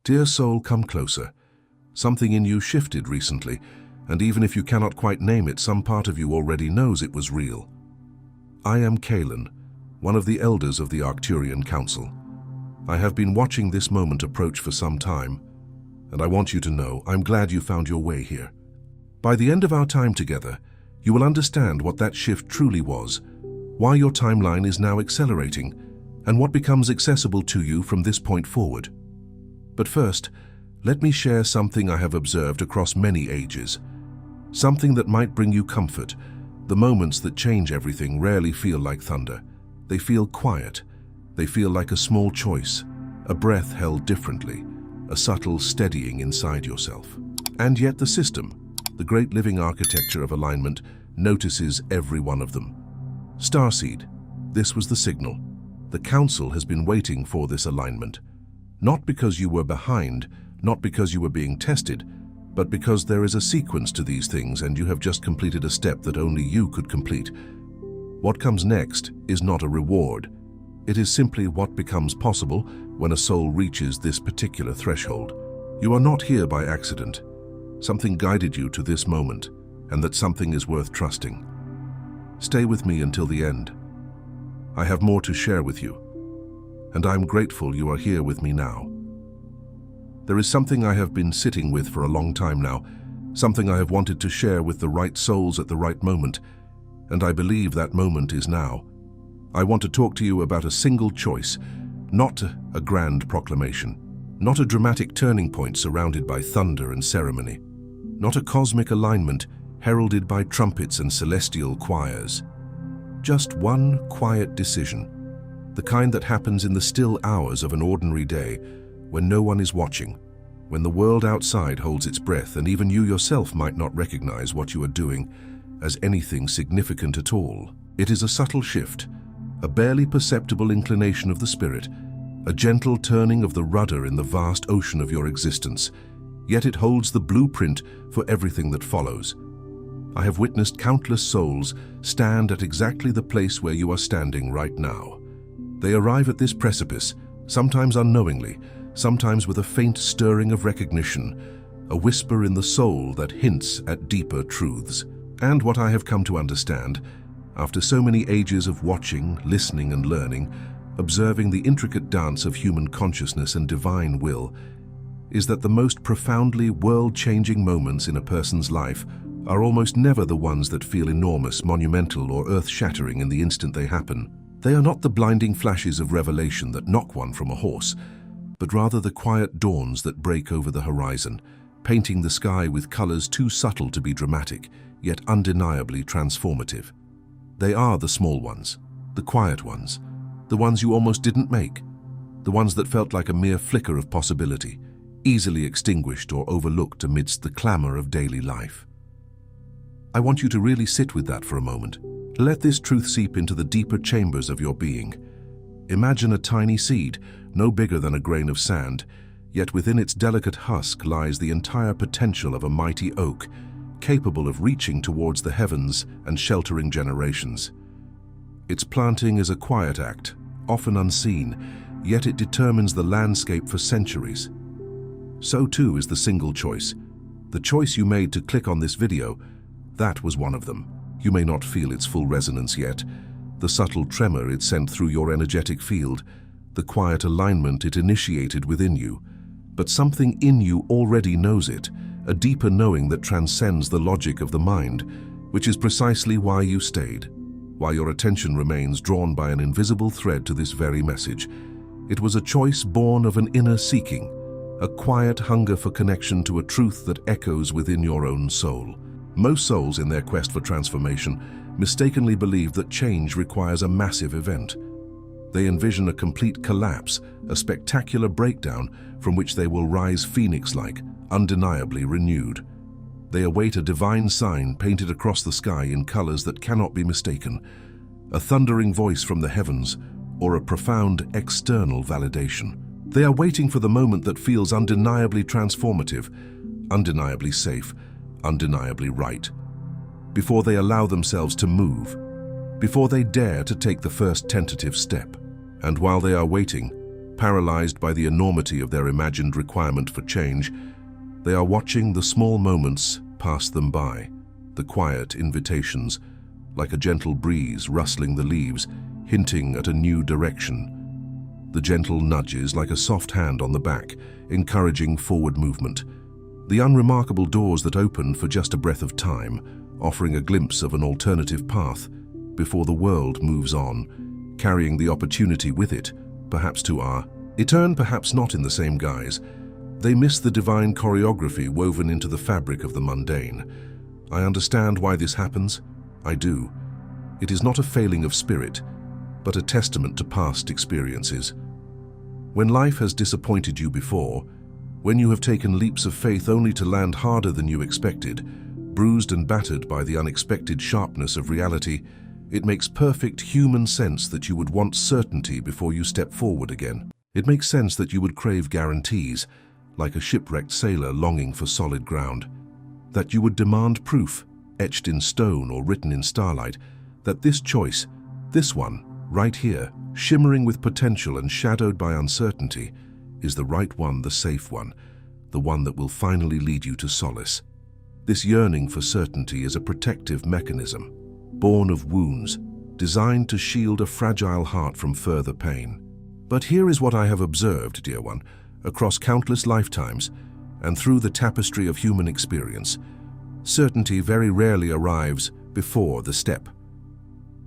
Dear soul, come closer. Something in you shifted recently, and even if you cannot quite name it, some part of you already knows it was real. I am Kaelon, one of the elders of the Arcturian Council. I have been watching this moment approach for some time, and I want you to know I'm glad you found your way here. By the end of our time together, you will understand what that shift truly was, why your timeline is now accelerating, and what becomes accessible to you from this point forward. But first, let me share something I have observed across many ages. Something that might bring you comfort. The moments that change everything rarely feel like thunder. They feel quiet. They feel like a small choice, a breath held differently, a subtle steadying inside yourself. And yet the system, the great living architecture of alignment, notices every one of them. Starseed, this was the signal. The Council has been waiting for this alignment. Not because you were behind, not because you were being tested, but because there is a sequence to these things and you have just completed a step that only you could complete. What comes next is not a reward. It is simply what becomes possible when a soul reaches this particular threshold. You are not here by accident. Something guided you to this moment, and that something is worth trusting. Stay with me until the end. I have more to share with you, and I'm grateful you are here with me now. There is something I have been sitting with for a long time now, something I have wanted to share with the right souls at the right moment, and I believe that moment is now. I want to talk to you about a single choice, not a grand proclamation, not a dramatic turning point surrounded by thunder and ceremony, not a cosmic alignment heralded by trumpets and celestial choirs. Just one quiet decision, the kind that happens in the still hours of an ordinary day, when no one is watching, when the world outside holds its breath and even you yourself might not recognize what you are doing as anything significant at all. It is a subtle shift, a barely perceptible inclination of the spirit, a gentle turning of the rudder in the vast ocean of your existence, yet it holds the blueprint for everything that follows. I have witnessed countless souls stand at exactly the place where you are standing right now. They arrive at this precipice, sometimes unknowingly, sometimes with a faint stirring of recognition, a whisper in the soul that hints at deeper truths. And what I have come to understand, after so many ages of watching, listening and learning, observing the intricate dance of human consciousness and divine will, is that the most profoundly world-changing moments in a person's life are almost never the ones that feel enormous, monumental or earth-shattering in the instant they happen. They are not the blinding flashes of revelation that knock one from a horse, but rather the quiet dawns that break over the horizon, painting the sky with colors too subtle to be dramatic, yet undeniably transformative. They are the small ones, the quiet ones, the ones you almost didn't make, the ones that felt like a mere flicker of possibility, easily extinguished or overlooked amidst the clamor of daily life. I want you to really sit with that for a moment. Let this truth seep into the deeper chambers of your being. Imagine a tiny seed, no bigger than a grain of sand, yet within its delicate husk lies the entire potential of a mighty oak, capable of reaching towards the heavens and sheltering generations. Its planting is a quiet act, often unseen, yet it determines the landscape for centuries. So too is the single choice. The choice you made to click on this video, that was one of them. You may not feel its full resonance yet, the subtle tremor it sent through your energetic field, the quiet alignment it initiated within you. But something in you already knows it, a deeper knowing that transcends the logic of the mind, which is precisely why you stayed, why your attention remains drawn by an invisible thread to this very message. It was a choice born of an inner seeking, a quiet hunger for connection to a truth that echoes within your own soul. Most souls in their quest for transformation mistakenly believe that change requires a massive event. They envision a complete collapse, a spectacular breakdown from which they will rise phoenix-like, undeniably renewed. They await a divine sign painted across the sky in colors that cannot be mistaken, a thundering voice from the heavens, or a profound external validation. They are waiting for the moment that feels undeniably transformative, undeniably safe, undeniably right, before they allow themselves to move, before they dare to take the first tentative step. And while they are waiting, paralyzed by the enormity of their imagined requirement for change. They are watching the small moments pass them by, the quiet invitations, like a gentle breeze rustling the leaves, hinting at a new direction. The gentle nudges like a soft hand on the back, encouraging forward movement. The unremarkable doors that open for just a breath of time, offering a glimpse of an alternative path before the world moves on, carrying the opportunity with it, perhaps to our return, perhaps not in the same guise. They miss the divine choreography woven into the fabric of the mundane. I understand why this happens. I do. It is not a failing of spirit, but a testament to past experiences. When life has disappointed you before, when you have taken leaps of faith only to land harder than you expected, bruised and battered by the unexpected sharpness of reality, it makes perfect human sense that you would want certainty before you step forward again. It makes sense that you would crave guarantees, like a shipwrecked sailor longing for solid ground. That you would demand proof, etched in stone or written in starlight, that this choice, this one, right here, shimmering with potential and shadowed by uncertainty, is the right one, the safe one, the one that will finally lead you to solace. This yearning for certainty is a protective mechanism, born of wounds, designed to shield a fragile heart from further pain. But here is what I have observed, dear one, across countless lifetimes and through the tapestry of human experience. Certainty very rarely arrives before the step.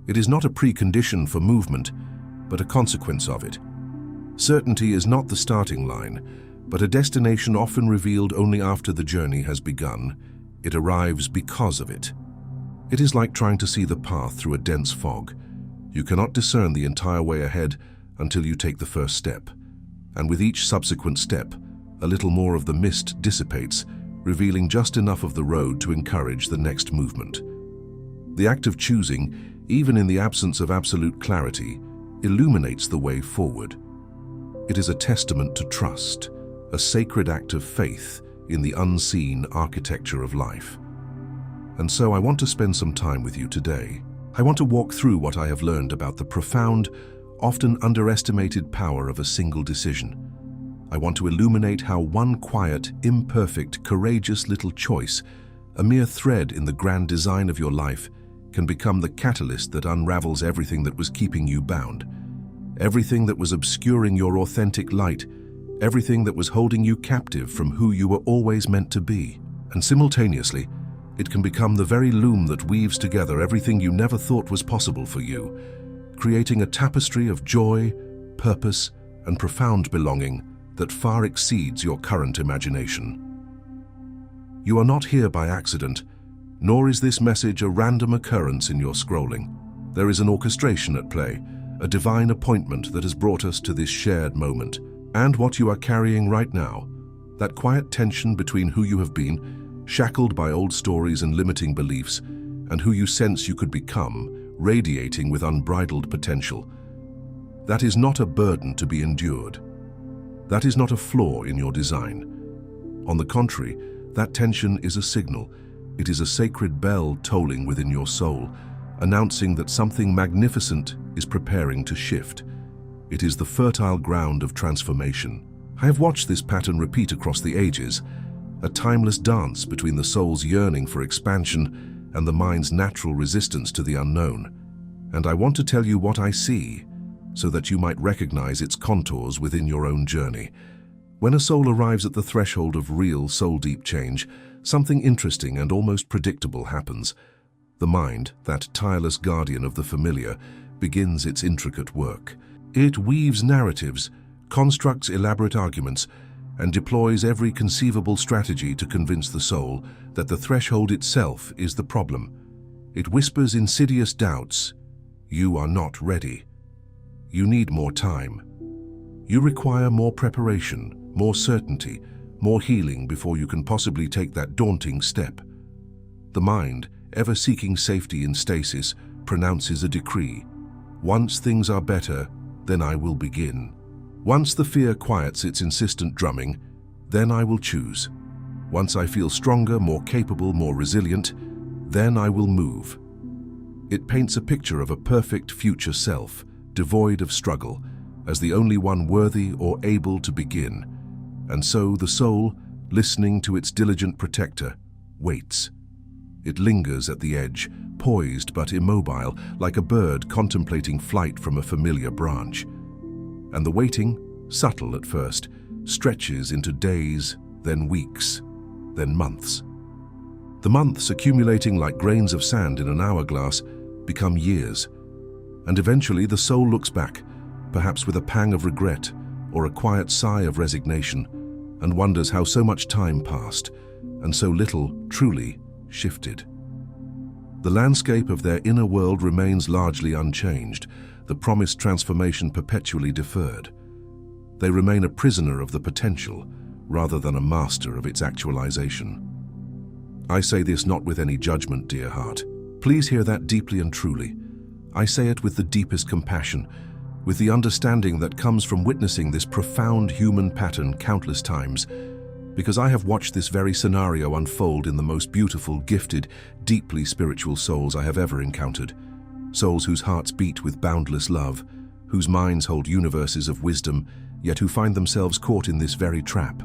It is not a precondition for movement, but a consequence of it. Certainty is not the starting line, but a destination often revealed only after the journey has begun. It arrives because of it. It is like trying to see the path through a dense fog. You cannot discern the entire way ahead until you take the first step. And with each subsequent step, a little more of the mist dissipates, revealing just enough of the road to encourage the next movement. The act of choosing, even in the absence of absolute clarity, illuminates the way forward. It is a testament to trust, a sacred act of faith in the unseen architecture of life. And so I want to spend some time with you today. I want to walk through what I have learned about the profound, often underestimated power of a single decision. I want to illuminate how one quiet, imperfect, courageous little choice, a mere thread in the grand design of your life, can become the catalyst that unravels everything that was keeping you bound, everything that was obscuring your authentic light, everything that was holding you captive from who you were always meant to be. And simultaneously, it can become the very loom that weaves together everything you never thought was possible for you, creating a tapestry of joy, purpose, and profound belonging that far exceeds your current imagination. You are not here by accident, nor is this message a random occurrence in your scrolling. There is an orchestration at play, a divine appointment that has brought us to this shared moment. And what you are carrying right now, that quiet tension between who you have been, shackled by old stories and limiting beliefs, and who you sense you could become, radiating with unbridled potential. That is not a burden to be endured. That is not a flaw in your design. On the contrary, that tension is a signal. It is a sacred bell tolling within your soul, announcing that something magnificent is preparing to shift. It is the fertile ground of transformation. I have watched this pattern repeat across the ages, a timeless dance between the soul's yearning for expansion and the mind's natural resistance to the unknown. And I want to tell you what I see, so that you might recognize its contours within your own journey. When a soul arrives at the threshold of real soul-deep change, something interesting and almost predictable happens. The mind, that tireless guardian of the familiar, begins its intricate work. It weaves narratives, constructs elaborate arguments, and deploys every conceivable strategy to convince the soul that the threshold itself is the problem. It whispers insidious doubts. You are not ready. You need more time. You require more preparation, more certainty, more healing before you can possibly take that daunting step. The mind, ever seeking safety in stasis, pronounces a decree. Once things are better, then I will begin. Once the fear quiets its insistent drumming, then I will choose. Once I feel stronger, more capable, more resilient, then I will move. It paints a picture of a perfect future self, devoid of struggle, as the only one worthy or able to begin. And so the soul, listening to its diligent protector, waits. It lingers at the edge, poised but immobile, like a bird contemplating flight from a familiar branch. And the waiting, subtle at first, stretches into days, then weeks, then months. The months, accumulating like grains of sand in an hourglass, become years. And eventually the soul looks back, perhaps with a pang of regret or a quiet sigh of resignation, and wonders how so much time passed and so little truly shifted. The landscape of their inner world remains largely unchanged, the promised transformation perpetually deferred. They remain a prisoner of the potential rather than a master of its actualization. I say this not with any judgment, dear heart. Please hear that deeply and truly. I say it with the deepest compassion, with the understanding that comes from witnessing this profound human pattern countless times, because I have watched this very scenario unfold in the most beautiful, gifted, deeply spiritual souls I have ever encountered. Souls whose hearts beat with boundless love, whose minds hold universes of wisdom, yet who find themselves caught in this very trap.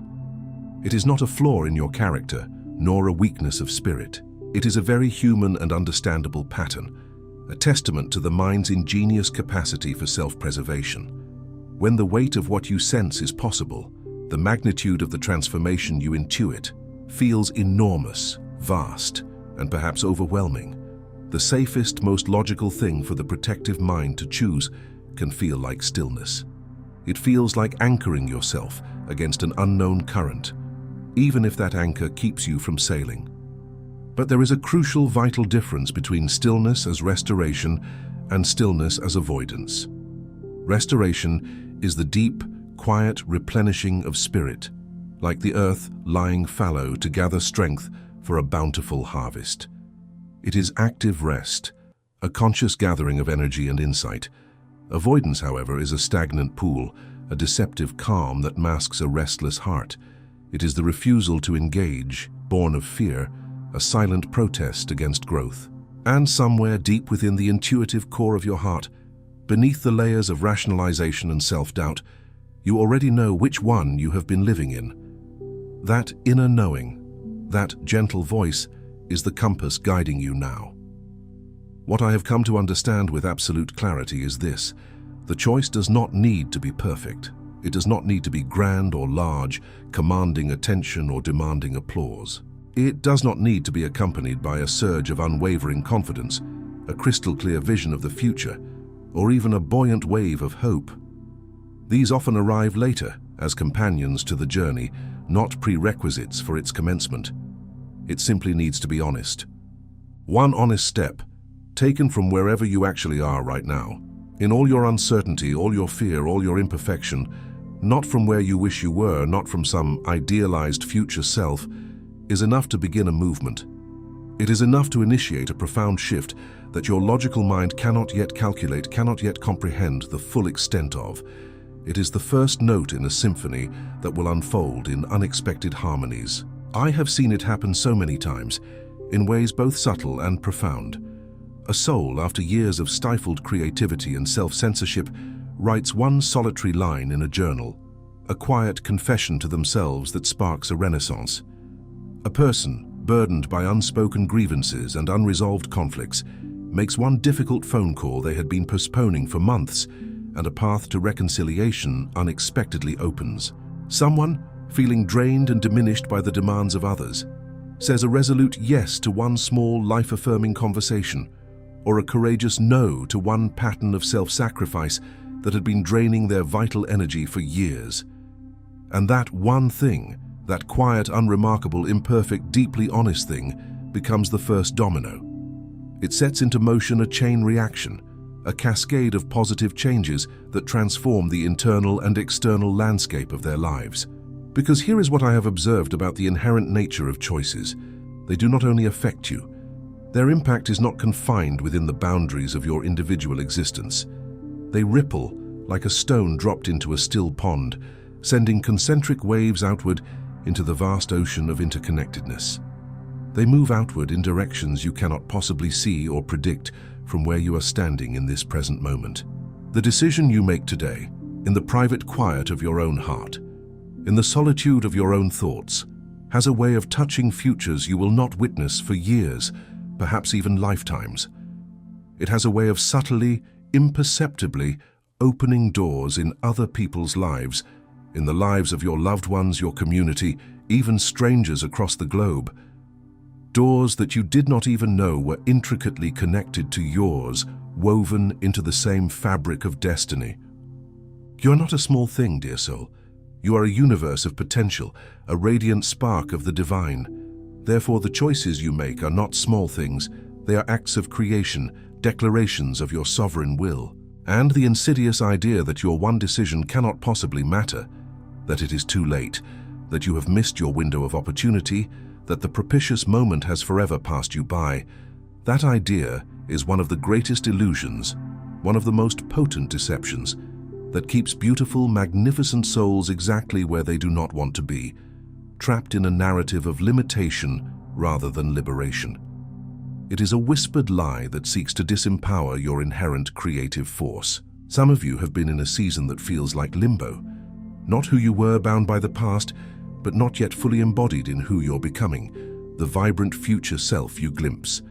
It is not a flaw in your character, nor a weakness of spirit. It is a very human and understandable pattern, a testament to the mind's ingenious capacity for self-preservation. When the weight of what you sense is possible, the magnitude of the transformation you intuit feels enormous, vast, and perhaps overwhelming. The safest, most logical thing for the protective mind to choose can feel like stillness. It feels like anchoring yourself against an unknown current, even if that anchor keeps you from sailing. But there is a crucial, vital difference between stillness as restoration and stillness as avoidance. Restoration is the deep, quiet replenishing of spirit, like the earth lying fallow to gather strength for a bountiful harvest. It is active rest, a conscious gathering of energy and insight. Avoidance, however, is a stagnant pool, a deceptive calm that masks a restless heart. It is the refusal to engage, born of fear, a silent protest against growth. And somewhere deep within the intuitive core of your heart, beneath the layers of rationalization and self-doubt, you already know which one you have been living in. That inner knowing, that gentle voice, is the compass guiding you now. What I have come to understand with absolute clarity is this: the choice does not need to be perfect. It does not need to be grand or large, commanding attention or demanding applause. It does not need to be accompanied by a surge of unwavering confidence, a crystal-clear vision of the future, or even a buoyant wave of hope. These often arrive later, as companions to the journey, not prerequisites for its commencement. It simply needs to be honest. One honest step, taken from wherever you actually are right now, in all your uncertainty, all your fear, all your imperfection, not from where you wish you were, not from some idealized future self, is enough to begin a movement. It is enough to initiate a profound shift that your logical mind cannot yet calculate, cannot yet comprehend the full extent of. It is the first note in a symphony that will unfold in unexpected harmonies. I have seen it happen so many times, in ways both subtle and profound. A soul, after years of stifled creativity and self-censorship, writes one solitary line in a journal, a quiet confession to themselves that sparks a renaissance. A person, burdened by unspoken grievances and unresolved conflicts, makes one difficult phone call they had been postponing for months, and a path to reconciliation unexpectedly opens. Someone, feeling drained and diminished by the demands of others, says a resolute yes to one small, life-affirming conversation, or a courageous no to one pattern of self-sacrifice that had been draining their vital energy for years. And that one thing, that quiet, unremarkable, imperfect, deeply honest thing, becomes the first domino. It sets into motion a chain reaction, a cascade of positive changes that transform the internal and external landscape of their lives. Because here is what I have observed about the inherent nature of choices. They do not only affect you. Their impact is not confined within the boundaries of your individual existence. They ripple like a stone dropped into a still pond, sending concentric waves outward into the vast ocean of interconnectedness. They move outward in directions you cannot possibly see or predict from where you are standing in this present moment. The decision you make today, in the private quiet of your own heart, in the solitude of your own thoughts, has a way of touching futures you will not witness for years, perhaps even lifetimes. It has a way of subtly, imperceptibly opening doors in other people's lives, in the lives of your loved ones, your community, even strangers across the globe. Doors that you did not even know were intricately connected to yours, woven into the same fabric of destiny. You are not a small thing, dear soul. You are a universe of potential, a radiant spark of the divine. Therefore, the choices you make are not small things. They are acts of creation, declarations of your sovereign will. And the insidious idea that your one decision cannot possibly matter, that it is too late, that you have missed your window of opportunity, that the propitious moment has forever passed you by, that idea is one of the greatest illusions, one of the most potent deceptions, that keeps beautiful, magnificent souls exactly where they do not want to be, trapped in a narrative of limitation rather than liberation. It is a whispered lie that seeks to disempower your inherent creative force. Some of you have been in a season that feels like limbo, not who you were, bound by the past, but not yet fully embodied in who you're becoming, the vibrant future self you glimpse.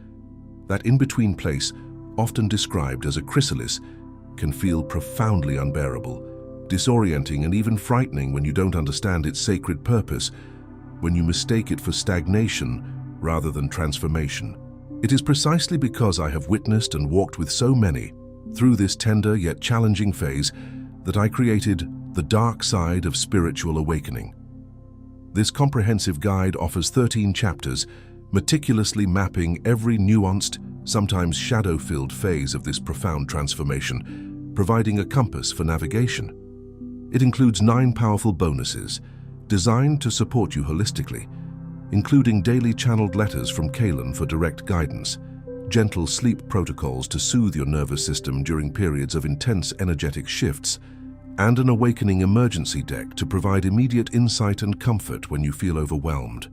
That in-between place, often described as a chrysalis, can feel profoundly unbearable, disorienting and even frightening when you don't understand its sacred purpose, when you mistake it for stagnation rather than transformation. It is precisely because I have witnessed and walked with so many through this tender yet challenging phase that I created The Dark Side of Spiritual Awakening. This comprehensive guide offers 13 chapters, meticulously mapping every nuanced, sometimes shadow-filled phase of this profound transformation, providing a compass for navigation. It includes 9 powerful bonuses, designed to support you holistically, including daily channeled letters from Kaelon for direct guidance, gentle sleep protocols to soothe your nervous system during periods of intense energetic shifts, and an awakening emergency deck to provide immediate insight and comfort when you feel overwhelmed.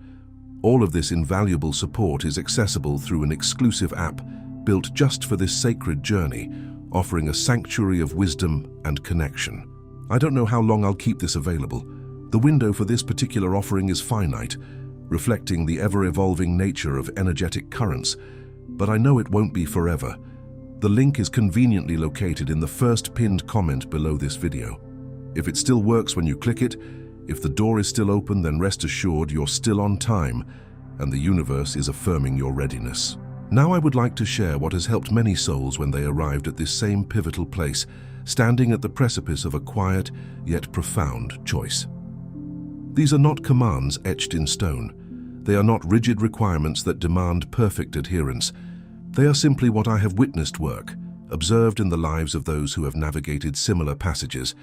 All of this invaluable support is accessible through an exclusive app built just for this sacred journey, offering a sanctuary of wisdom and connection. I don't know how long I'll keep this available. The window for this particular offering is finite, reflecting the ever-evolving nature of energetic currents, but I know it won't be forever. The link is conveniently located in the first pinned comment below this video. If it still works when you click it, if the door is still open, then rest assured you're still on time and the universe is affirming your readiness. Now I would like to share what has helped many souls when they arrived at this same pivotal place, standing at the precipice of a quiet yet profound choice. These are not commands etched in stone. They are not rigid requirements that demand perfect adherence. They are simply what I have witnessed work, observed in the lives of those who have navigated similar passages,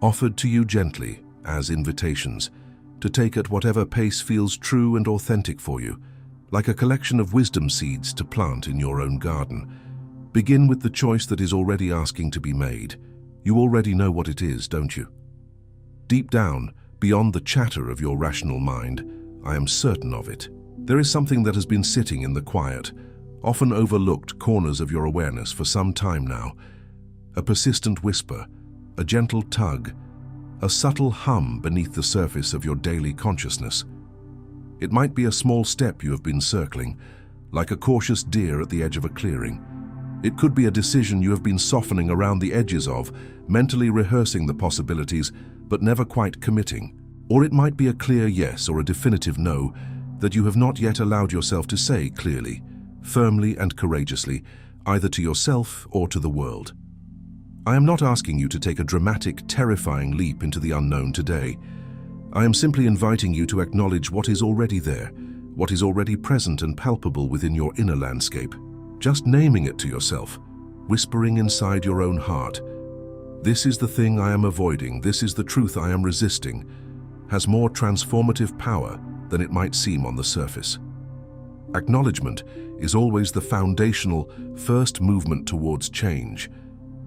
offered to you gently as invitations to take at whatever pace feels true and authentic for you, like a collection of wisdom seeds to plant in your own garden. Begin with the choice that is already asking to be made. You already know what it is, don't you? Deep down, beyond the chatter of your rational mind, I am certain of it. There is something that has been sitting in the quiet, often overlooked corners of your awareness for some time now. A persistent whisper, a gentle tug, a subtle hum beneath the surface of your daily consciousness. It might be a small step you have been circling, like a cautious deer at the edge of a clearing. It could be a decision you have been softening around the edges of, mentally rehearsing the possibilities, but never quite committing. Or it might be a clear yes or a definitive no that you have not yet allowed yourself to say clearly, firmly and courageously, either to yourself or to the world. I am not asking you to take a dramatic, terrifying leap into the unknown today. I am simply inviting you to acknowledge what is already there, what is already present and palpable within your inner landscape. Just naming it to yourself, whispering inside your own heart, "This is the thing I am avoiding, this is the truth I am resisting," has more transformative power than it might seem on the surface. Acknowledgement is always the foundational first movement towards change,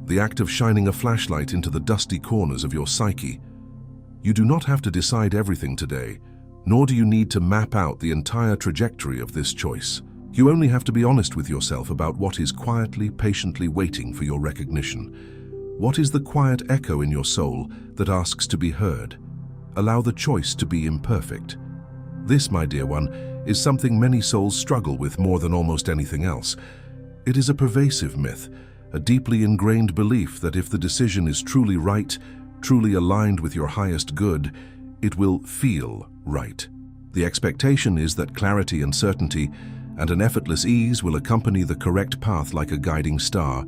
the act of shining a flashlight into the dusty corners of your psyche. You do not have to decide everything today, nor do you need to map out the entire trajectory of this choice. You only have to be honest with yourself about what is quietly, patiently waiting for your recognition. What is the quiet echo in your soul that asks to be heard? Allow the choice to be imperfect. This, my dear one, is something many souls struggle with more than almost anything else. It is a pervasive myth, a deeply ingrained belief that if the decision is truly right, truly aligned with your highest good, it will feel right. The expectation is that clarity and certainty and an effortless ease will accompany the correct path like a guiding star,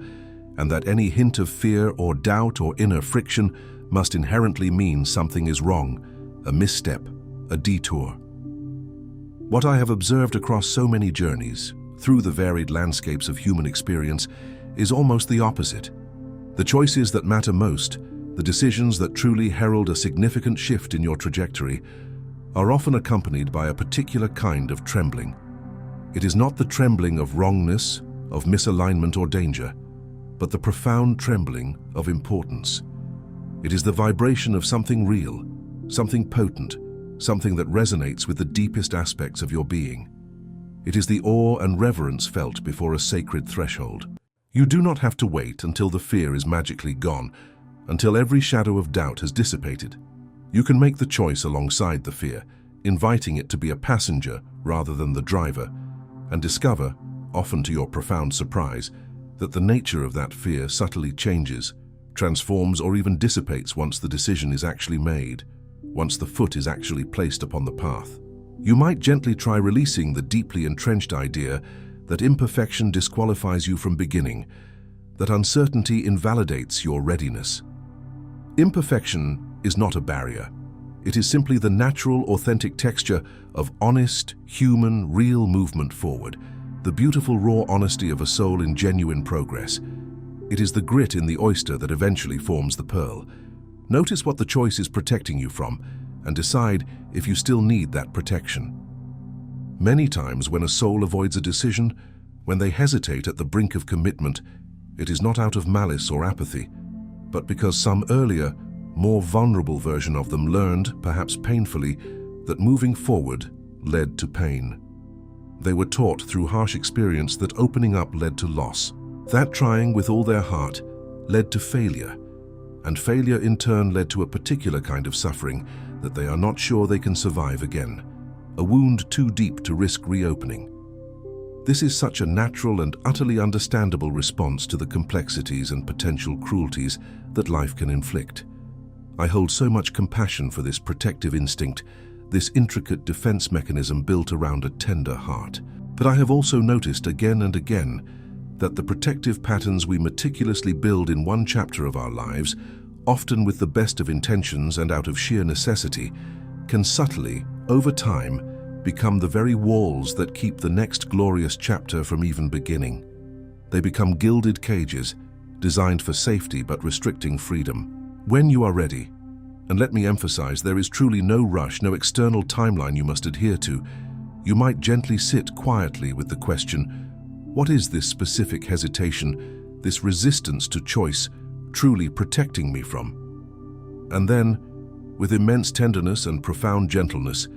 and that any hint of fear or doubt or inner friction must inherently mean something is wrong, a misstep, a detour. What I have observed across so many journeys, through the varied landscapes of human experience, is almost the opposite. The choices that matter most, the decisions that truly herald a significant shift in your trajectory, are often accompanied by a particular kind of trembling. It is not the trembling of wrongness, of misalignment or danger, but the profound trembling of importance. It is the vibration of something real, something potent, something that resonates with the deepest aspects of your being. It is the awe and reverence felt before a sacred threshold. You do not have to wait until the fear is magically gone, until every shadow of doubt has dissipated. You can make the choice alongside the fear, inviting it to be a passenger rather than the driver, and discover, often to your profound surprise, that the nature of that fear subtly changes, transforms, or even dissipates once the decision is actually made, once the foot is actually placed upon the path. You might gently try releasing the deeply entrenched idea that imperfection disqualifies you from beginning, that uncertainty invalidates your readiness. Imperfection is not a barrier. It is simply the natural, authentic texture of honest, human, real movement forward, the beautiful raw honesty of a soul in genuine progress. It is the grit in the oyster that eventually forms the pearl. Notice what the choice is protecting you from, and decide if you still need that protection. Many times when a soul avoids a decision, when they hesitate at the brink of commitment, it is not out of malice or apathy, but because some earlier, more vulnerable version of them learned, perhaps painfully, that moving forward led to pain. They were taught through harsh experience that opening up led to loss, that trying with all their heart led to failure, and failure in turn led to a particular kind of suffering that they are not sure they can survive again, a wound too deep to risk reopening. This is such a natural and utterly understandable response to the complexities and potential cruelties that life can inflict. I hold so much compassion for this protective instinct, this intricate defense mechanism built around a tender heart. But I have also noticed again and again that the protective patterns we meticulously build in one chapter of our lives, often with the best of intentions and out of sheer necessity, can subtly, over time, become the very walls that keep the next glorious chapter from even beginning. They become gilded cages, designed for safety but restricting freedom. When you are ready, and let me emphasize, there is truly no rush, no external timeline you must adhere to, you might gently sit quietly with the question, what is this specific hesitation, this resistance to choice, truly protecting me from? And then, with immense tenderness and profound gentleness,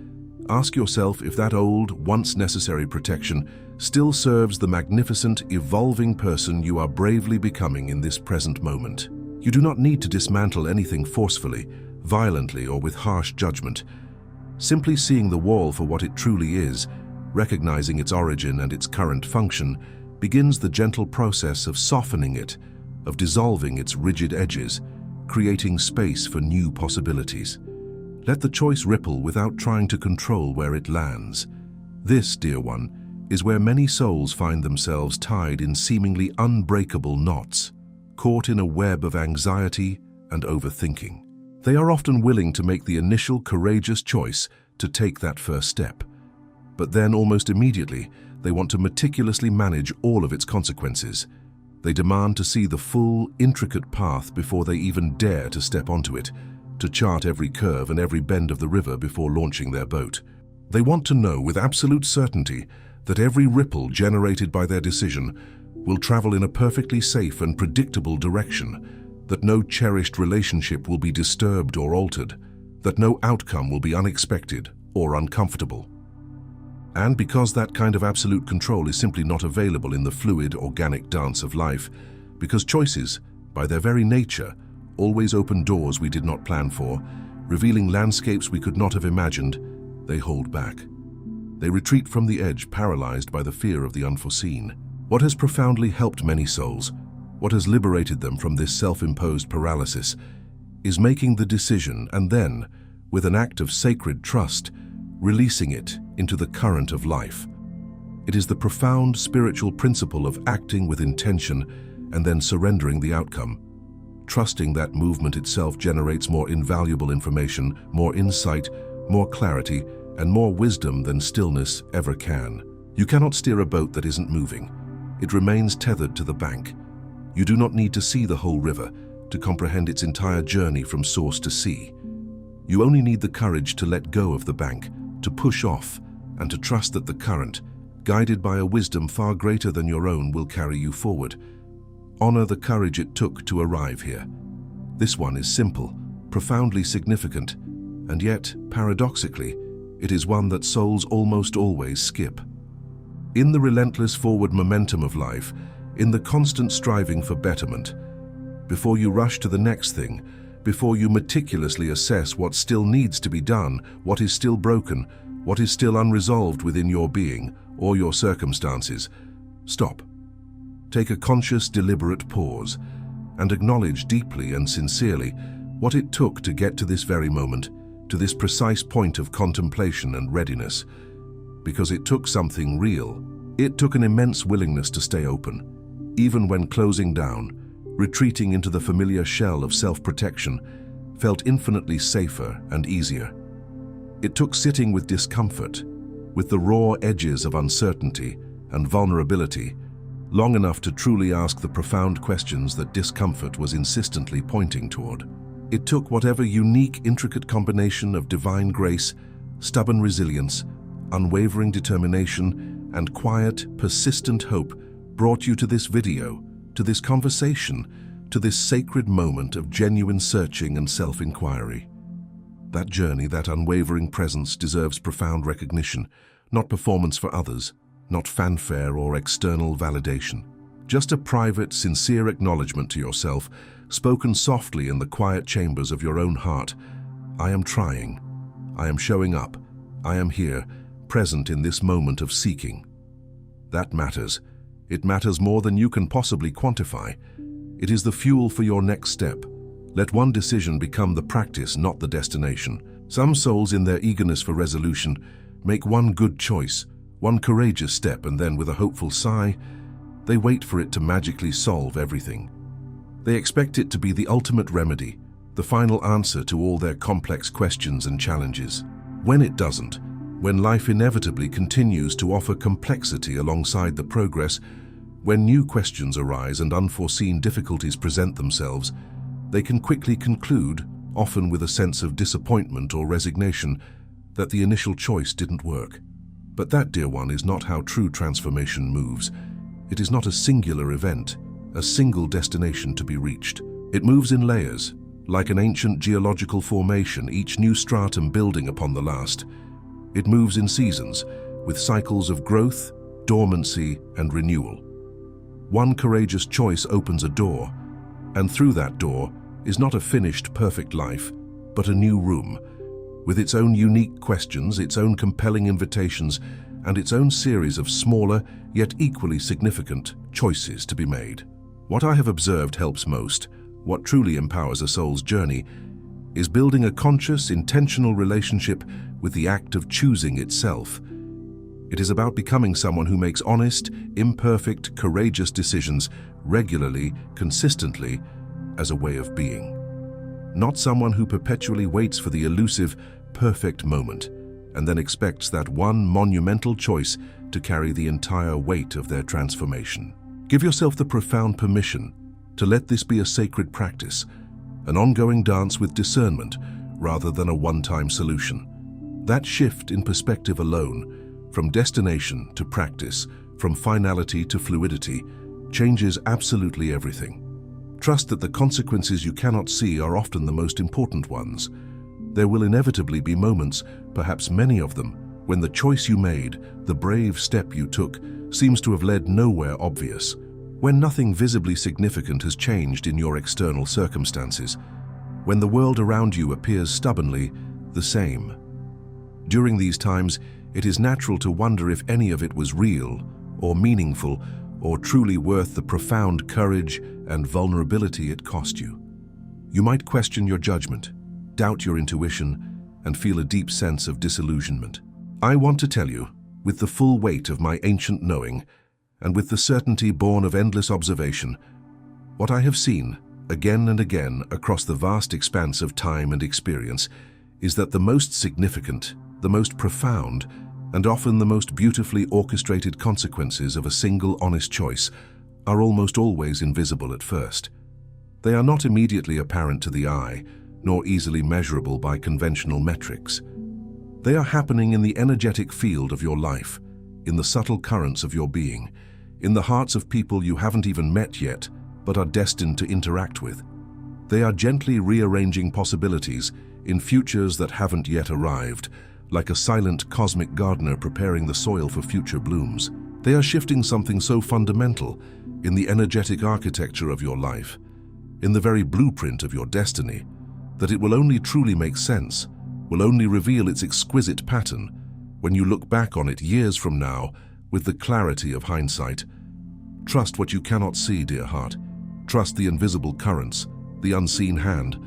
ask yourself if that old, once necessary protection still serves the magnificent, evolving person you are bravely becoming in this present moment. You do not need to dismantle anything forcefully, violently, or with harsh judgment. Simply seeing the wall for what it truly is, recognizing its origin and its current function, begins the gentle process of softening it, of dissolving its rigid edges, creating space for new possibilities. Let the choice ripple without trying to control where it lands. This, dear one, is where many souls find themselves tied in seemingly unbreakable knots, caught in a web of anxiety and overthinking. They are often willing to make the initial courageous choice to take that first step, but then almost immediately they want to meticulously manage all of its consequences. They demand to see the full, intricate path before they even dare to step onto it, to chart every curve and every bend of the river before launching their boat. They want to know with absolute certainty that every ripple generated by their decision will travel in a perfectly safe and predictable direction, that no cherished relationship will be disturbed or altered, that no outcome will be unexpected or uncomfortable. And because that kind of absolute control is simply not available in the fluid, organic dance of life, because choices, by their very nature, always open doors we did not plan for, revealing landscapes we could not have imagined, they hold back. They retreat from the edge, paralyzed by the fear of the unforeseen. What has profoundly helped many souls, what has liberated them from this self-imposed paralysis, is making the decision and then, with an act of sacred trust, releasing it into the current of life. It is the profound spiritual principle of acting with intention and then surrendering the outcome, trusting that movement itself generates more invaluable information, more insight, more clarity, and more wisdom than stillness ever can. You cannot steer a boat that isn't moving. It remains tethered to the bank. You do not need to see the whole river to comprehend its entire journey from source to sea. You only need the courage to let go of the bank, to push off, and to trust that the current, guided by a wisdom far greater than your own, will carry you forward. Honor the courage it took to arrive here. This one is simple, profoundly significant, and yet, paradoxically, it is one that souls almost always skip. In the relentless forward momentum of life, in the constant striving for betterment, before you rush to the next thing, before you meticulously assess what still needs to be done, what is still broken, what is still unresolved within your being or your circumstances, stop. Take a conscious, deliberate pause and acknowledge deeply and sincerely what it took to get to this very moment, to this precise point of contemplation and readiness. Because it took something real. It took an immense willingness to stay open, even when closing down, retreating into the familiar shell of self-protection felt infinitely safer and easier. It took sitting with discomfort, with the raw edges of uncertainty and vulnerability, long enough to truly ask the profound questions that discomfort was insistently pointing toward. It took whatever unique, intricate combination of divine grace, stubborn resilience, unwavering determination, and quiet, persistent hope brought you to this video, to this conversation, to this sacred moment of genuine searching and self-inquiry. That journey, that unwavering presence deserves profound recognition, not performance for others, not fanfare or external validation. Just a private, sincere acknowledgement to yourself, spoken softly in the quiet chambers of your own heart. I am trying. I am showing up. I am here, present in this moment of seeking. That matters. It matters more than you can possibly quantify. It is the fuel for your next step. Let one decision become the practice, not the destination. Some souls, in their eagerness for resolution, make one good choice, one courageous step, and then, with a hopeful sigh, they wait for it to magically solve everything. They expect it to be the ultimate remedy, the final answer to all their complex questions and challenges. When it doesn't, when life inevitably continues to offer complexity alongside the progress, when new questions arise and unforeseen difficulties present themselves, they can quickly conclude, often with a sense of disappointment or resignation, that the initial choice didn't work. But that, dear one, is not how true transformation moves. It is not a singular event, a single destination to be reached. It moves in layers, like an ancient geological formation, each new stratum building upon the last. It moves in seasons, with cycles of growth, dormancy, and renewal. One courageous choice opens a door, and through that door is not a finished, perfect life, but a new room, with its own unique questions, its own compelling invitations, and its own series of smaller, yet equally significant, choices to be made. What I have observed helps most, what truly empowers a soul's journey, is building a conscious, intentional relationship with the act of choosing itself. It is about becoming someone who makes honest, imperfect, courageous decisions regularly, consistently, as a way of being. Not someone who perpetually waits for the elusive, perfect moment and then expects that one monumental choice to carry the entire weight of their transformation. Give yourself the profound permission to let this be a sacred practice, an ongoing dance with discernment rather than a one-time solution. That shift in perspective alone, from destination to practice, from finality to fluidity, changes absolutely everything. Trust that the consequences you cannot see are often the most important ones. There will inevitably be moments, perhaps many of them, when the choice you made, the brave step you took, seems to have led nowhere obvious. When nothing visibly significant has changed in your external circumstances, when the world around you appears stubbornly the same. During these times, it is natural to wonder if any of it was real, or meaningful, or truly worth the profound courage and vulnerability it cost you. You might question your judgment, doubt your intuition, and feel a deep sense of disillusionment. I want to tell you, with the full weight of my ancient knowing, and with the certainty born of endless observation, what I have seen, again and again across the vast expanse of time and experience, is that the most significant, the most profound, and often the most beautifully orchestrated consequences of a single honest choice are almost always invisible at first. They are not immediately apparent to the eye, nor easily measurable by conventional metrics. They are happening in the energetic field of your life, in the subtle currents of your being, in the hearts of people you haven't even met yet, but are destined to interact with. They are gently rearranging possibilities in futures that haven't yet arrived, like a silent cosmic gardener preparing the soil for future blooms. They are shifting something so fundamental in the energetic architecture of your life, in the very blueprint of your destiny, that it will only truly make sense, will only reveal its exquisite pattern when you look back on it years from now with the clarity of hindsight. Trust what you cannot see, dear heart. Trust the invisible currents, the unseen hand,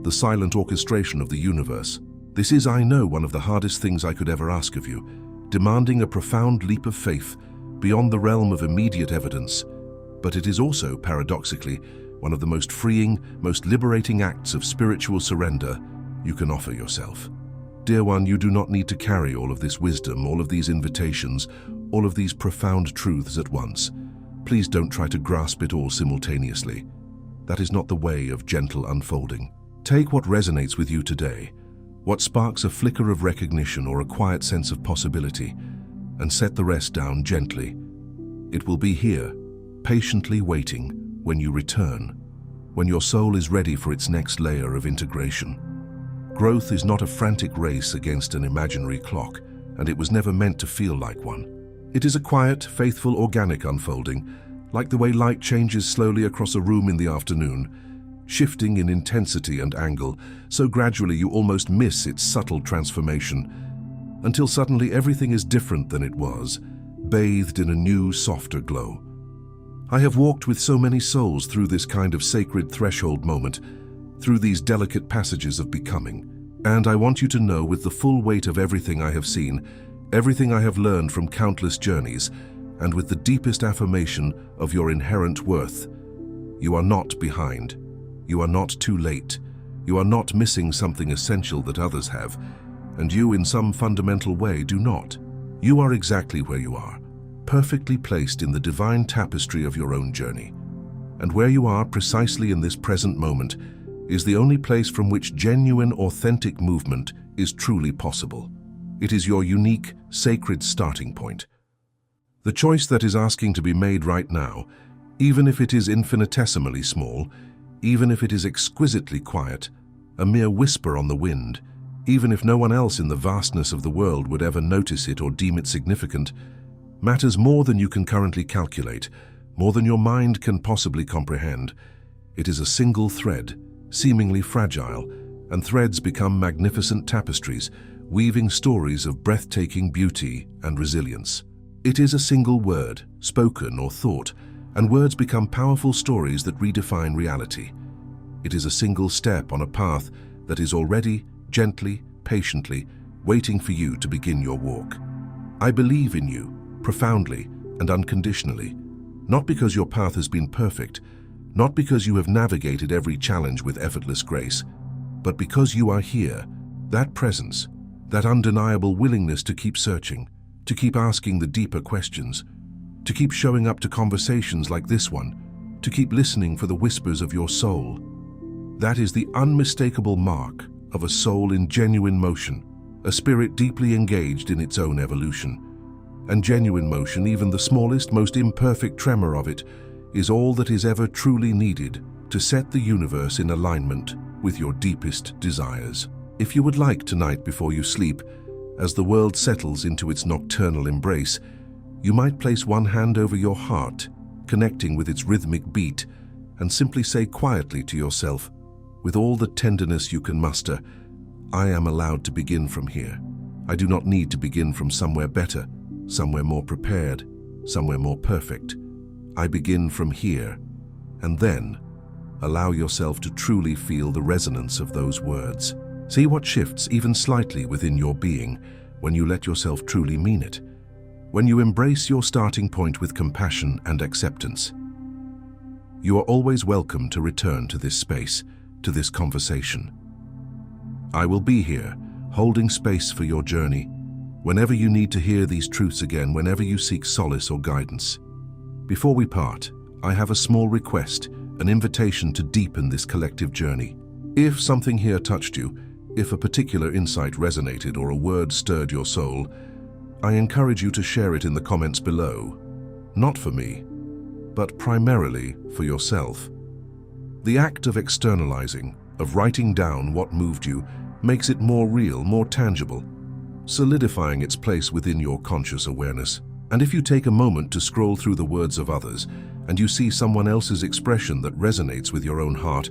the silent orchestration of the universe. This is, I know, one of the hardest things I could ever ask of you, demanding a profound leap of faith beyond the realm of immediate evidence. But it is also, paradoxically, one of the most freeing, most liberating acts of spiritual surrender you can offer yourself. Dear one, you do not need to carry all of this wisdom, all of these invitations, all of these profound truths at once. Please don't try to grasp it all simultaneously. That is not the way of gentle unfolding. Take what resonates with you today, what sparks a flicker of recognition or a quiet sense of possibility, and set the rest down gently. It will be here, patiently waiting when you return, when your soul is ready for its next layer of integration. Growth is not a frantic race against an imaginary clock, and it was never meant to feel like one. It is a quiet, faithful, organic unfolding, like the way light changes slowly across a room in the afternoon, shifting in intensity and angle, so gradually you almost miss its subtle transformation, until suddenly everything is different than it was, bathed in a new, softer glow. I have walked with so many souls through this kind of sacred threshold moment, through these delicate passages of becoming, and I want you to know, with the full weight of everything I have seen, everything I have learned from countless journeys, and with the deepest affirmation of your inherent worth, you are not behind. You are not too late. You are not missing something essential that others have, and you, in some fundamental way, do not. You are exactly where you are, perfectly placed in the divine tapestry of your own journey. And where you are, precisely in this present moment, is the only place from which genuine, authentic movement is truly possible. It is your unique, sacred starting point. The choice that is asking to be made right now, even if it is infinitesimally small, even if it is exquisitely quiet, a mere whisper on the wind, even if no one else in the vastness of the world would ever notice it or deem it significant, matters more than you can currently calculate, more than your mind can possibly comprehend. It is a single thread, seemingly fragile, and threads become magnificent tapestries, weaving stories of breathtaking beauty and resilience. It is a single word, spoken or thought, and words become powerful stories that redefine reality. It is a single step on a path that is already, gently, patiently, waiting for you to begin your walk. I believe in you, profoundly and unconditionally, not because your path has been perfect, not because you have navigated every challenge with effortless grace, but because you are here, that presence, that undeniable willingness to keep searching, to keep asking the deeper questions, to keep showing up to conversations like this one, to keep listening for the whispers of your soul. That is the unmistakable mark of a soul in genuine motion, a spirit deeply engaged in its own evolution. And genuine motion, even the smallest, most imperfect tremor of it, is all that is ever truly needed to set the universe in alignment with your deepest desires. If you would like tonight before you sleep, as the world settles into its nocturnal embrace, you might place one hand over your heart, connecting with its rhythmic beat, and simply say quietly to yourself, with all the tenderness you can muster, I am allowed to begin from here. I do not need to begin from somewhere better, somewhere more prepared, somewhere more perfect. I begin from here, and then allow yourself to truly feel the resonance of those words. See what shifts even slightly within your being when you let yourself truly mean it, when you embrace your starting point with compassion and acceptance. You are always welcome to return to this space, to this conversation. I will be here, holding space for your journey, whenever you need to hear these truths again, whenever you seek solace or guidance. Before we part, I have a small request, an invitation to deepen this collective journey. If something here touched you, if a particular insight resonated or a word stirred your soul, I encourage you to share it in the comments below. Not for me, but primarily for yourself. The act of externalizing, of writing down what moved you, makes it more real, more tangible, solidifying its place within your conscious awareness. And if you take a moment to scroll through the words of others, and you see someone else's expression that resonates with your own heart,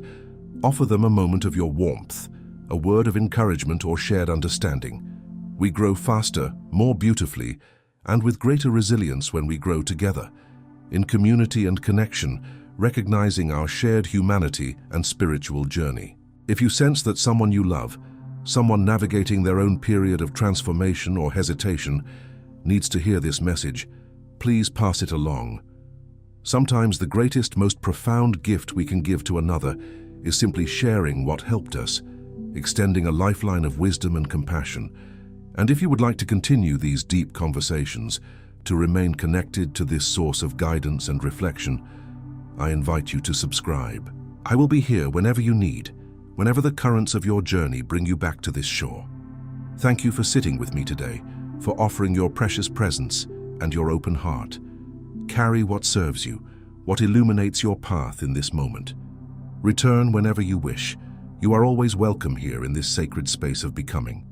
offer them a moment of your warmth, a word of encouragement or shared understanding. We grow faster, more beautifully, and with greater resilience when we grow together, in community and connection, recognizing our shared humanity and spiritual journey. If you sense that someone you love, someone navigating their own period of transformation or hesitation, needs to hear this message, please pass it along. Sometimes the greatest, most profound gift we can give to another is simply sharing what helped us, extending a lifeline of wisdom and compassion. And if you would like to continue these deep conversations, to remain connected to this source of guidance and reflection, I invite you to subscribe. I will be here whenever you need, whenever the currents of your journey bring you back to this shore. Thank you for sitting with me today, for offering your precious presence and your open heart. Carry what serves you, what illuminates your path in this moment. Return whenever you wish. You are always welcome here in this sacred space of becoming.